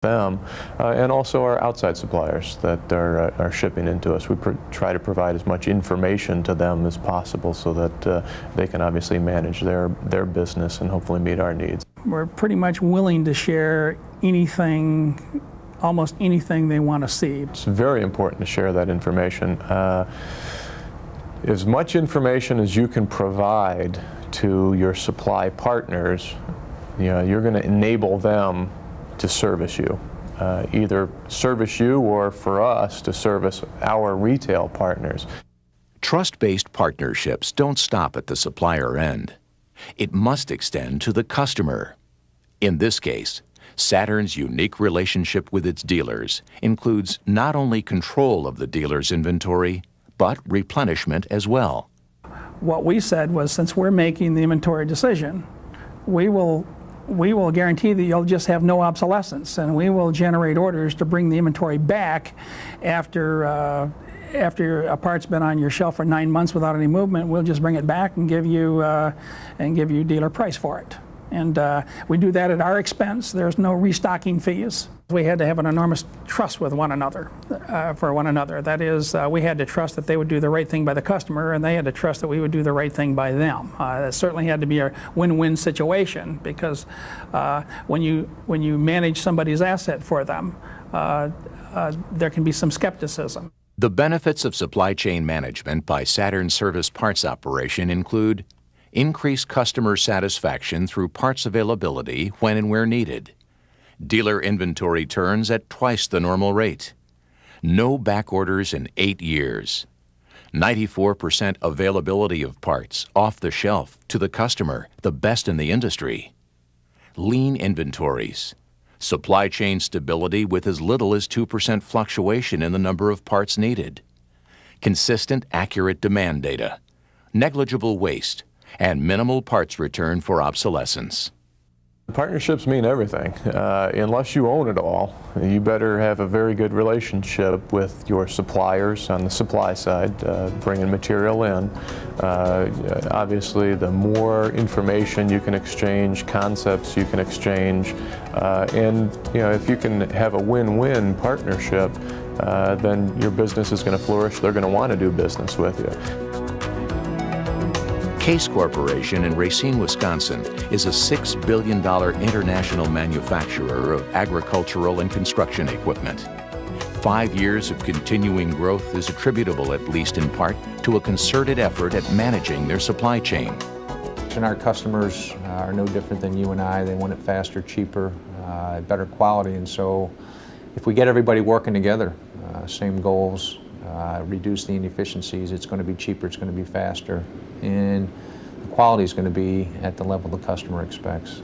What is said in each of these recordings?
them, and also our outside suppliers that are shipping into us. We try to provide as much information to them as possible so that they can obviously manage their business and hopefully meet our needs. We're pretty much willing to share anything, almost anything they want to see. It's very important to share that information. As much information as you can provide to your supply partners, you're going to enable them to service you, either service you or for us to service our retail partners. Trust-based partnerships don't stop at the supplier end. It must extend to the customer. In this case, Saturn's unique relationship with its dealers includes not only control of the dealer's inventory, but replenishment as well. What we said was, since we're making the inventory decision, we will guarantee that you'll just have no obsolescence, and we will generate orders to bring the inventory back after a part's been on your shelf for 9 months without any movement. We'll just bring it back and give you dealer price for it. And we do that at our expense. There's no restocking fees. We had to have an enormous trust with one another, for one another. That is, we had to trust that they would do the right thing by the customer, and they had to trust that we would do the right thing by them. It certainly had to be a win-win situation, because when you manage somebody's asset for them, there can be some skepticism. The benefits of supply chain management by Saturn Service Parts Operation include increased customer satisfaction through parts availability when and where needed, dealer inventory turns at twice the normal rate, no back orders in 8 years, 94% availability of parts off the shelf to the customer, the best in the industry, lean inventories, supply chain stability with as little as 2% fluctuation in the number of parts needed, consistent, accurate demand data, negligible waste, and minimal parts return for obsolescence. Partnerships mean everything. Unless you own it all, you better have a very good relationship with your suppliers on the supply side, bringing material in. Obviously, the more information you can exchange, concepts you can exchange, and if you can have a win-win partnership, then your business is going to flourish. They're going to want to do business with you. Case Corporation in Racine, Wisconsin is a $6 billion international manufacturer of agricultural and construction equipment. 5 years of continuing growth is attributable, at least in part, to a concerted effort at managing their supply chain. And our customers are no different than you and I. They want it faster, cheaper, better quality. And so if we get everybody working together, same goals, reduce the inefficiencies, it's going to be cheaper, it's going to be faster, and the quality is going to be at the level the customer expects.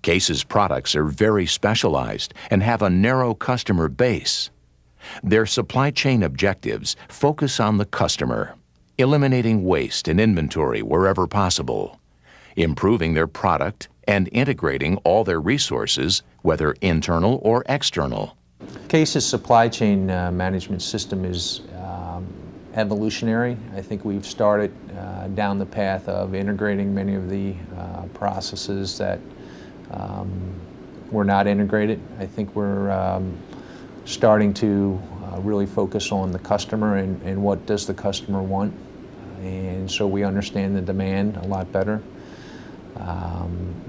Case's products are very specialized and have a narrow customer base. Their supply chain objectives focus on the customer, eliminating waste and inventory wherever possible, improving their product, and integrating all their resources, whether internal or external. Case's supply chain management system is evolutionary. I think we've started down the path of integrating many of the processes that were not integrated. I think we're starting to really focus on the customer and what does the customer want. And so we understand the demand a lot better.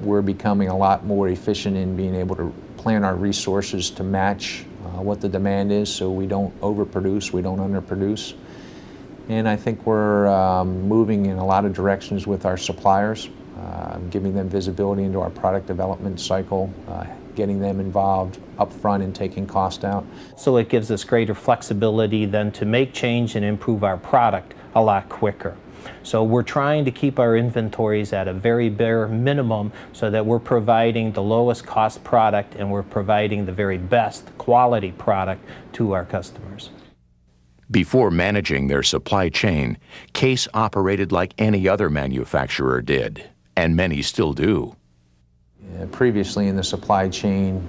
We're becoming a lot more efficient in being able to plan our resources to match what the demand is, so we don't overproduce, we don't underproduce. And I think we're moving in a lot of directions with our suppliers, giving them visibility into our product development cycle, getting them involved up front and taking cost out. So it gives us greater flexibility then to make change and improve our product a lot quicker. So we're trying to keep our inventories at a very bare minimum so that we're providing the lowest cost product and we're providing the very best quality product to our customers. Before managing their supply chain, Case operated like any other manufacturer did, and many still do. Previously in the supply chain,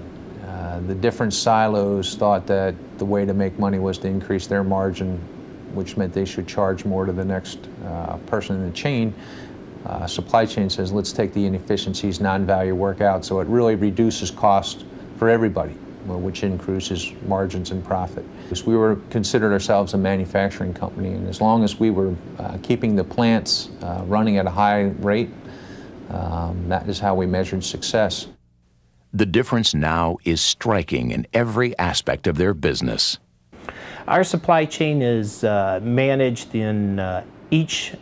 the different silos thought that the way to make money was to increase their margin, which meant they should charge more to the next person in the chain. Supply chain says, let's take the inefficiencies, non-value work out, so it really reduces cost for everybody. which increases margins and profit. Because we were considered ourselves a manufacturing company, and as long as we were keeping the plants running at a high rate, that is how we measured success. The difference now is striking in every aspect of their business. Our supply chain is managed in each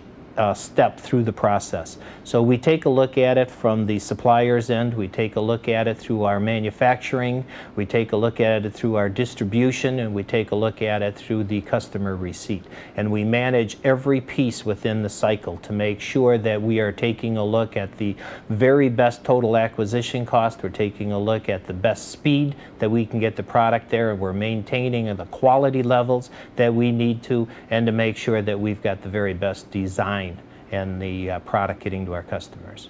step through the process. So we take a look at it from the supplier's end, we take a look at it through our manufacturing, we take a look at it through our distribution, and we take a look at it through the customer receipt. And we manage every piece within the cycle to make sure that we are taking a look at the very best total acquisition cost, we're taking a look at the best speed that we can get the product there, and we're maintaining the quality levels that we need to, and to make sure that we've got the very best design and the product getting to our customers.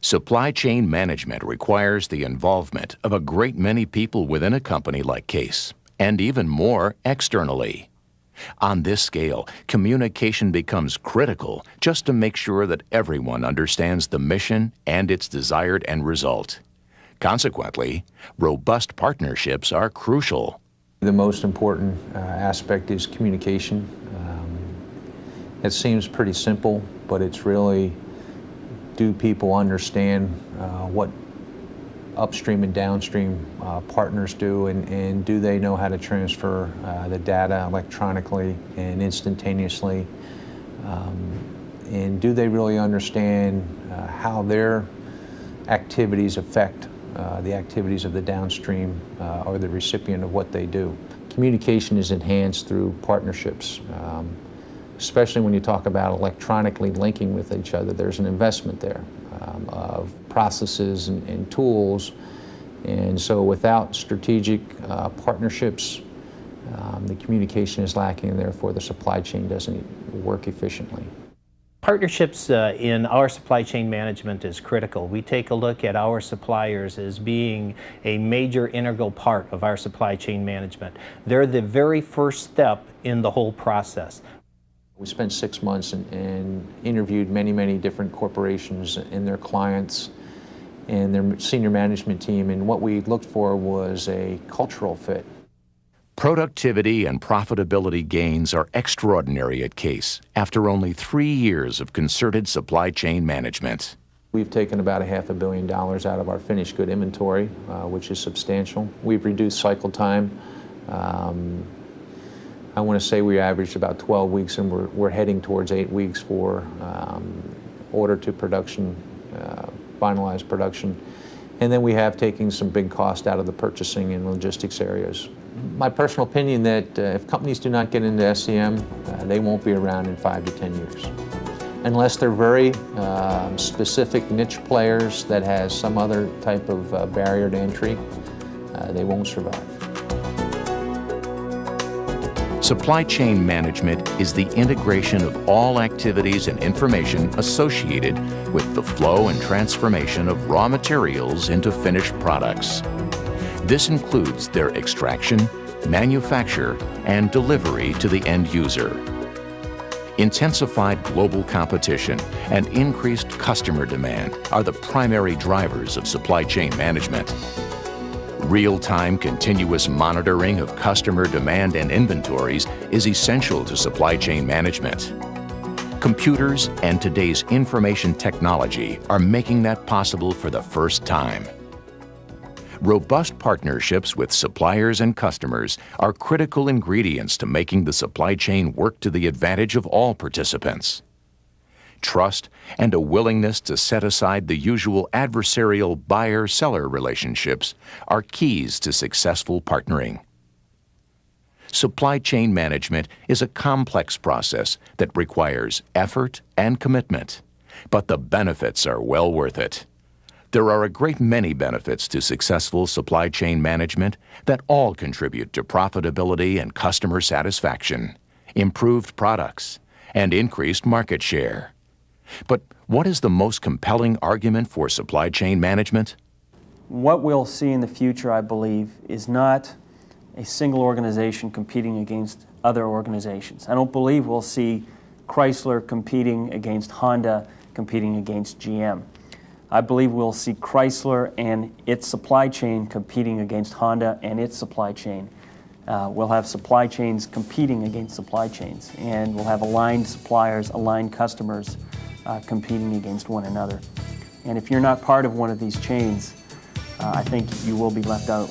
Supply chain management requires the involvement of a great many people within a company like Case, and even more externally. On this scale, communication becomes critical just to make sure that everyone understands the mission and its desired end result. Consequently, robust partnerships are crucial. The most important aspect is communication. It seems pretty simple, but it's really, do people understand what upstream and downstream partners do, and do they know how to transfer the data electronically and instantaneously? And do they really understand how their activities affect the activities of the downstream or the recipient of what they do? Communication is enhanced through partnerships. Especially when you talk about electronically linking with each other, there's an investment there of processes and tools. And so without strategic partnerships, the communication is lacking, and therefore the supply chain doesn't work efficiently. Partnerships in our supply chain management is critical. We take a look at our suppliers as being a major integral part of our supply chain management. They're the very first step in the whole process. We spent 6 months and interviewed many different corporations and their clients and their senior management team, and what we looked for was a cultural fit. Productivity and profitability gains are extraordinary at Case after only 3 years of concerted supply chain management. We've taken about $500 million out of our finished good inventory, which is substantial. We've reduced cycle time. I want to say we averaged about 12 weeks, and we're heading towards 8 weeks for order to production, finalized production. And then we have taken some big cost out of the purchasing and logistics areas. My personal opinion that if companies do not get into SCM, they won't be around in 5 to 10 years. Unless they're very specific niche players that has some other type of barrier to entry, they won't survive. Supply chain management is the integration of all activities and information associated with the flow and transformation of raw materials into finished products. This includes their extraction, manufacture, and delivery to the end user. Intensified global competition and increased customer demand are the primary drivers of supply chain management. Real-time continuous monitoring of customer demand and inventories is essential to supply chain management. Computers and today's information technology are making that possible for the first time. Robust partnerships with suppliers and customers are critical ingredients to making the supply chain work to the advantage of all participants. Trust and a willingness to set aside the usual adversarial buyer-seller relationships are keys to successful partnering. Supply chain management is a complex process that requires effort and commitment, but the benefits are well worth it. There are a great many benefits to successful supply chain management that all contribute to profitability and customer satisfaction, improved products, and increased market share. But what is the most compelling argument for supply chain management? What we'll see in the future, I believe, is not a single organization competing against other organizations. I don't believe we'll see Chrysler competing against Honda, competing against GM. I believe we'll see Chrysler and its supply chain competing against Honda and its supply chain. We'll have supply chains competing against supply chains, and we'll have aligned suppliers, aligned customers competing against one another. And if you're not part of one of these chains, I think you will be left out.